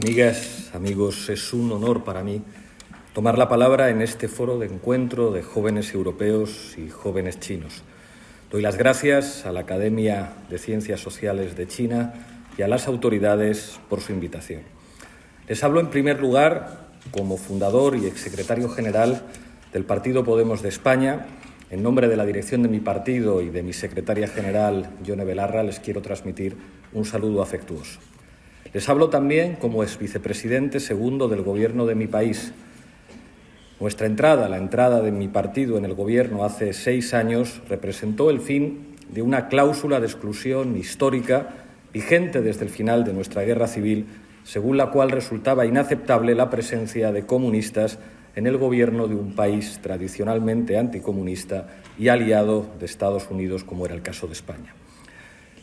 Amigas, amigos, es un honor para mí tomar la palabra en este foro de encuentro de jóvenes europeos y jóvenes chinos. Doy las gracias a la Academia de Ciencias Sociales de China y a las autoridades por su invitación. Les hablo en primer lugar como fundador y exsecretario general del Partido Podemos de España. En nombre de la dirección de mi partido y de mi secretaria general, Yone Belarra, les quiero transmitir un saludo afectuoso. Les hablo también como exvicepresidente segundo del Gobierno de mi país. Nuestra entrada, la entrada de mi partido en el Gobierno hace 6 años, representó el fin de una cláusula de exclusión histórica vigente desde el final de nuestra guerra civil, según la cual resultaba inaceptable la presencia de comunistas en el Gobierno de un país tradicionalmente anticomunista y aliado de Estados Unidos, como era el caso de España.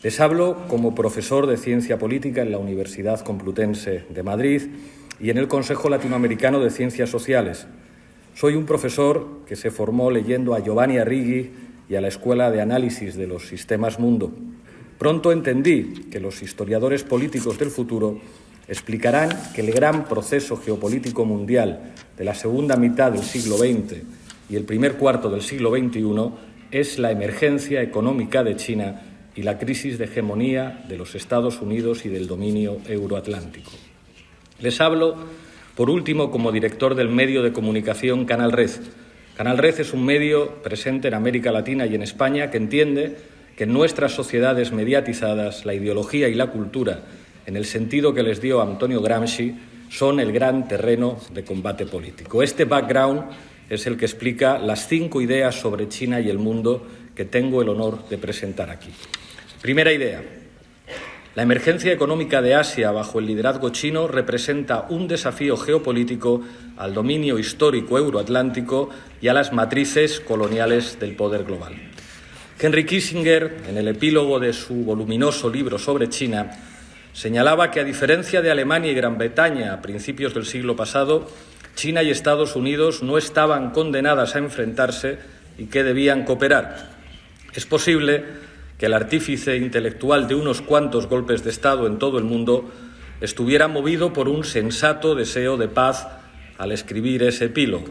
Les hablo como profesor de Ciencia Política en la Universidad Complutense de Madrid y en el Consejo Latinoamericano de Ciencias Sociales. Soy un profesor que se formó leyendo a Giovanni Arrighi y a la Escuela de Análisis de los Sistemas Mundo. Pronto entendí que los historiadores políticos del futuro explicarán que el gran proceso geopolítico mundial de la segunda mitad del siglo XX y el primer cuarto del siglo XXI es la emergencia económica de China y la crisis de hegemonía de los Estados Unidos y del dominio euroatlántico. Les hablo, por último, como director del medio de comunicación Canal Red. Canal Red es un medio presente en América Latina y en España que entiende que en nuestras sociedades mediatizadas la ideología y la cultura, en el sentido que les dio Antonio Gramsci, son el gran terreno de combate político. Este background es el que explica las 5 ideas sobre China y el mundo que tengo el honor de presentar aquí. Primera idea. La emergencia económica de Asia bajo el liderazgo chino representa un desafío geopolítico al dominio histórico euroatlántico y a las matrices coloniales del poder global. Henry Kissinger, en el epílogo de su voluminoso libro sobre China, señalaba que, a diferencia de Alemania y Gran Bretaña a principios del siglo pasado, China y Estados Unidos no estaban condenadas a enfrentarse y que debían cooperar. Es posible que el artífice intelectual de unos cuantos golpes de Estado en todo el mundo estuviera movido por un sensato deseo de paz al escribir ese epílogo.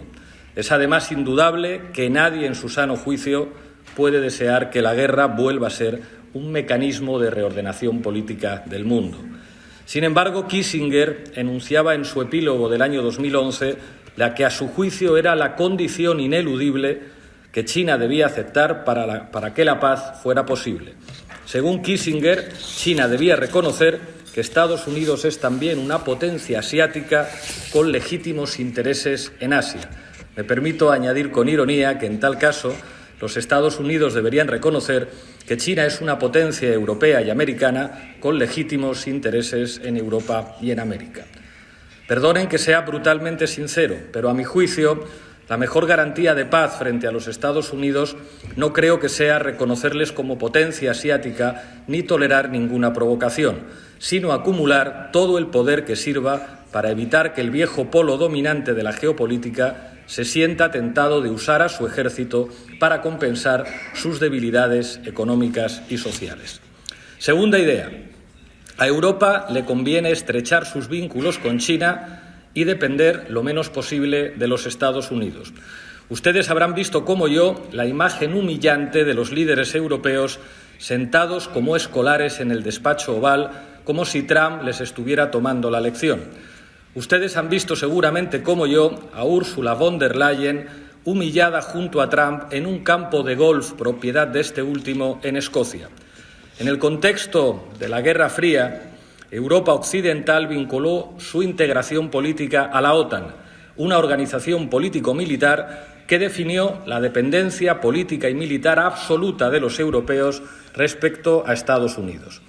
Es además indudable que nadie en su sano juicio puede desear que la guerra vuelva a ser un mecanismo de reordenación política del mundo. Sin embargo, Kissinger enunciaba en su epílogo del año 2011 la que a su juicio era la condición ineludible que China debía aceptar para que la paz fuera posible. Según Kissinger, China debía reconocer que Estados Unidos es también una potencia asiática con legítimos intereses en Asia. Me permito añadir con ironía que, en tal caso, los Estados Unidos deberían reconocer que China es una potencia europea y americana con legítimos intereses en Europa y en América. Perdonen que sea brutalmente sincero, pero a mi juicio, la mejor garantía de paz frente a los Estados Unidos no creo que sea reconocerles como potencia asiática ni tolerar ninguna provocación, sino acumular todo el poder que sirva para evitar que el viejo polo dominante de la geopolítica se sienta tentado de usar a su ejército para compensar sus debilidades económicas y sociales. Segunda idea. A Europa le conviene estrechar sus vínculos con China y depender lo menos posible de los Estados Unidos. Ustedes habrán visto, como yo, la imagen humillante de los líderes europeos sentados como escolares en el despacho oval, como si Trump les estuviera tomando la lección. Ustedes han visto seguramente, como yo, a Ursula von der Leyen humillada junto a Trump en un campo de golf propiedad de este último en Escocia. En el contexto de la Guerra Fría, Europa Occidental vinculó su integración política a la OTAN, una organización político-militar que definió la dependencia política y militar absoluta de los europeos respecto a Estados Unidos.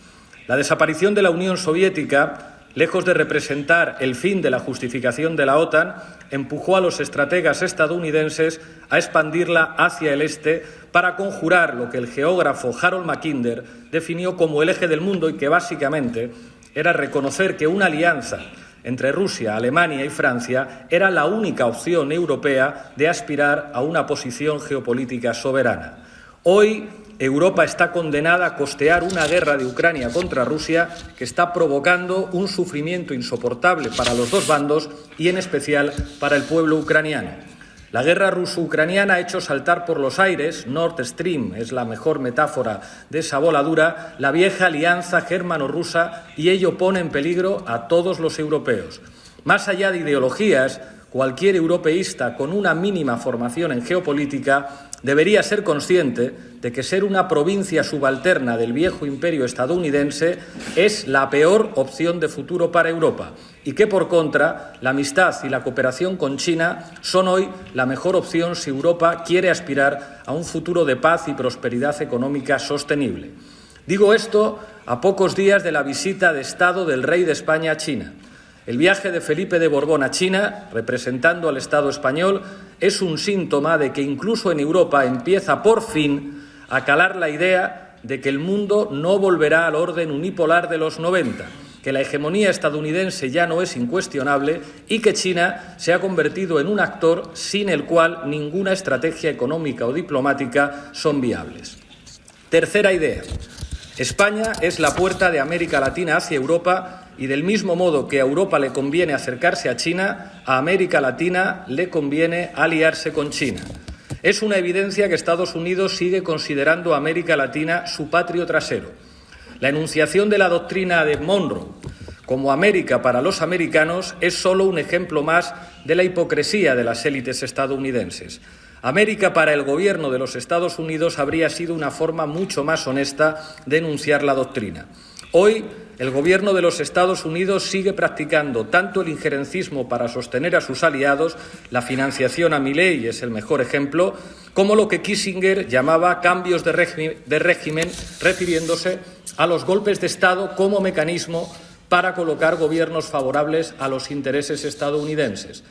La desaparición de la Unión Soviética, lejos de representar el fin de la justificación de la OTAN, empujó a los estrategas estadounidenses a expandirla hacia el este para conjurar lo que el geógrafo Harold Mackinder definió como el eje del mundo y que básicamente era reconocer que una alianza entre Rusia, Alemania y Francia era la única opción europea de aspirar a una posición geopolítica soberana. Hoy Europa está condenada a costear una guerra de Ucrania contra Rusia que está provocando un sufrimiento insoportable para los dos bandos y, en especial, para el pueblo ucraniano. La guerra ruso-ucraniana ha hecho saltar por los aires, Nord Stream es la mejor metáfora de esa voladura, la vieja alianza germano-rusa, y ello pone en peligro a todos los europeos. Más allá de ideologías, cualquier europeísta con una mínima formación en geopolítica debería ser consciente de que ser una provincia subalterna del viejo imperio estadounidense es la peor opción de futuro para Europa y que, por contra, la amistad y la cooperación con China son hoy la mejor opción si Europa quiere aspirar a un futuro de paz y prosperidad económica sostenible. Digo esto a pocos días de la visita de Estado del rey de España a China. El viaje de Felipe de Borbón a China, representando al Estado español, es un síntoma de que incluso en Europa empieza por fin a calar la idea de que el mundo no volverá al orden unipolar de los 90, que la hegemonía estadounidense ya no es incuestionable y que China se ha convertido en un actor sin el cual ninguna estrategia económica o diplomática son viables. Tercera idea. España es la puerta de América Latina hacia Europa y del mismo modo que a Europa le conviene acercarse a China, a América Latina le conviene aliarse con China. Es una evidencia que Estados Unidos sigue considerando a América Latina su patio trasero. La enunciación de la doctrina de Monroe como América para los americanos es solo un ejemplo más de la hipocresía de las élites estadounidenses. América para el gobierno de los Estados Unidos habría sido una forma mucho más honesta de enunciar la doctrina. Hoy, el gobierno de los Estados Unidos sigue practicando tanto el injerencismo para sostener a sus aliados, la financiación a Milei es el mejor ejemplo, como lo que Kissinger llamaba cambios de régimen, refiriéndose a los golpes de Estado como mecanismo para colocar gobiernos favorables a los intereses estadounidenses.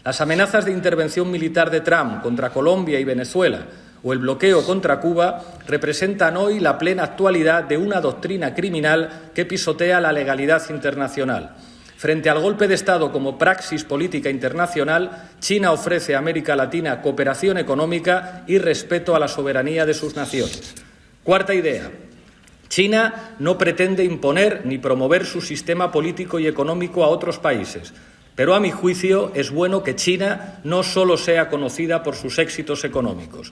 Las amenazas de intervención militar de Trump contra Colombia y Venezuela o el bloqueo contra Cuba representan hoy la plena actualidad de una doctrina criminal que pisotea la legalidad internacional. Frente al golpe de Estado como praxis política internacional, China ofrece a América Latina cooperación económica y respeto a la soberanía de sus naciones. Cuarta idea. China no pretende imponer ni promover su sistema político y económico a otros países. Pero, a mi juicio, es bueno que China no solo sea conocida por sus éxitos económicos.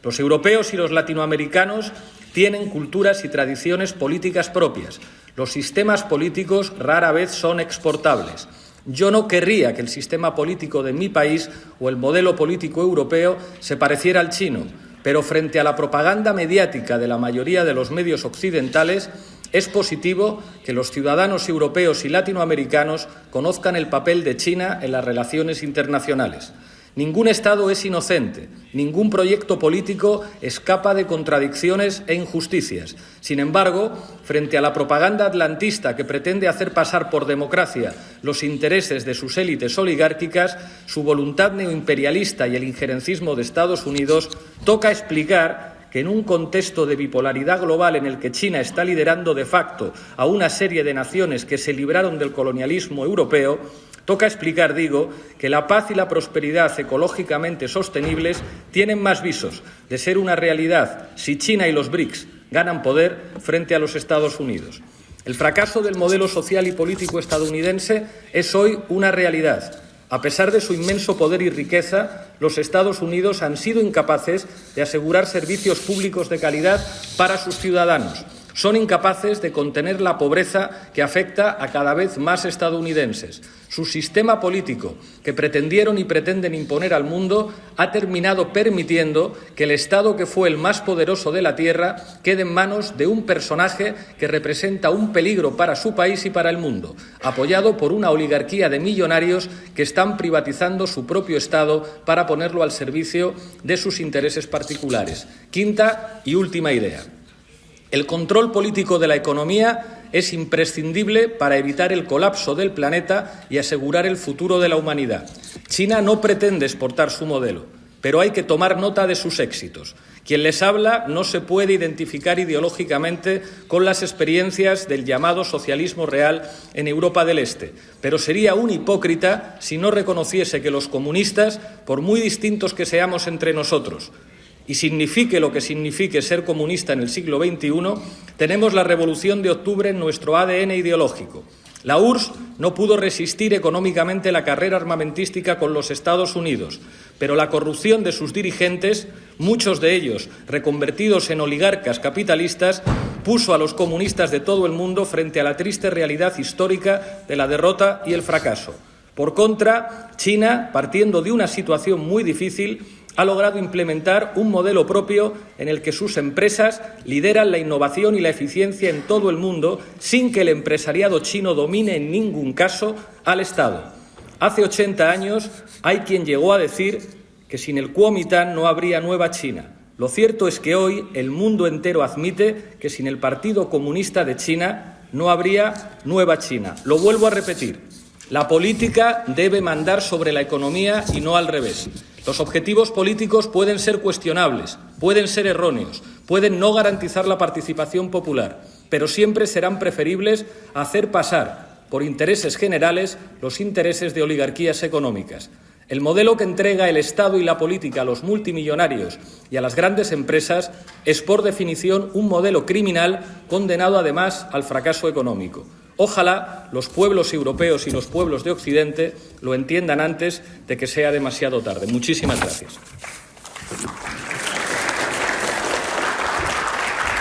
Los europeos y los latinoamericanos tienen culturas y tradiciones políticas propias. Los sistemas políticos rara vez son exportables. Yo no querría que el sistema político de mi país o el modelo político europeo se pareciera al chino, pero frente a la propaganda mediática de la mayoría de los medios occidentales, es positivo que los ciudadanos europeos y latinoamericanos conozcan el papel de China en las relaciones internacionales. Ningún Estado es inocente, ningún proyecto político escapa de contradicciones e injusticias. Sin embargo, frente a la propaganda atlantista que pretende hacer pasar por democracia los intereses de sus élites oligárquicas, su voluntad neoimperialista y el injerencismo de Estados Unidos, toca explicar que en un contexto de bipolaridad global en el que China está liderando de facto a una serie de naciones que se libraron del colonialismo europeo, toca explicar, que la paz y la prosperidad ecológicamente sostenibles tienen más visos de ser una realidad si China y los BRICS ganan poder frente a los Estados Unidos. El fracaso del modelo social y político estadounidense es hoy una realidad. A pesar de su inmenso poder y riqueza, los Estados Unidos han sido incapaces de asegurar servicios públicos de calidad para sus ciudadanos. Son incapaces de contener la pobreza que afecta a cada vez más estadounidenses. Su sistema político, que pretendieron y pretenden imponer al mundo, ha terminado permitiendo que el Estado que fue el más poderoso de la Tierra quede en manos de un personaje que representa un peligro para su país y para el mundo, apoyado por una oligarquía de millonarios que están privatizando su propio Estado para ponerlo al servicio de sus intereses particulares. Quinta y última idea. El control político de la economía es imprescindible para evitar el colapso del planeta y asegurar el futuro de la humanidad. China no pretende exportar su modelo, pero hay que tomar nota de sus éxitos. Quien les habla no se puede identificar ideológicamente con las experiencias del llamado socialismo real en Europa del Este, pero sería un hipócrita si no reconociese que los comunistas, por muy distintos que seamos entre nosotros, y signifique lo que signifique ser comunista en el siglo XXI, tenemos la Revolución de Octubre en nuestro ADN ideológico. La URSS no pudo resistir económicamente la carrera armamentística con los Estados Unidos, pero la corrupción de sus dirigentes, muchos de ellos reconvertidos en oligarcas capitalistas, puso a los comunistas de todo el mundo frente a la triste realidad histórica de la derrota y el fracaso. Por contra, China, partiendo de una situación muy difícil, ha logrado implementar un modelo propio en el que sus empresas lideran la innovación y la eficiencia en todo el mundo sin que el empresariado chino domine en ningún caso al Estado. Hace 80 años hay quien llegó a decir que sin el Kuomintang no habría nueva China. Lo cierto es que hoy el mundo entero admite que sin el Partido Comunista de China no habría nueva China. Lo vuelvo a repetir. La política debe mandar sobre la economía y no al revés. Los objetivos políticos pueden ser cuestionables, pueden ser erróneos, pueden no garantizar la participación popular, pero siempre serán preferibles a hacer pasar por intereses generales los intereses de oligarquías económicas. El modelo que entrega el Estado y la política a los multimillonarios y a las grandes empresas es, por definición, un modelo criminal condenado, además, al fracaso económico. Ojalá los pueblos europeos y los pueblos de Occidente lo entiendan antes de que sea demasiado tarde. Muchísimas gracias.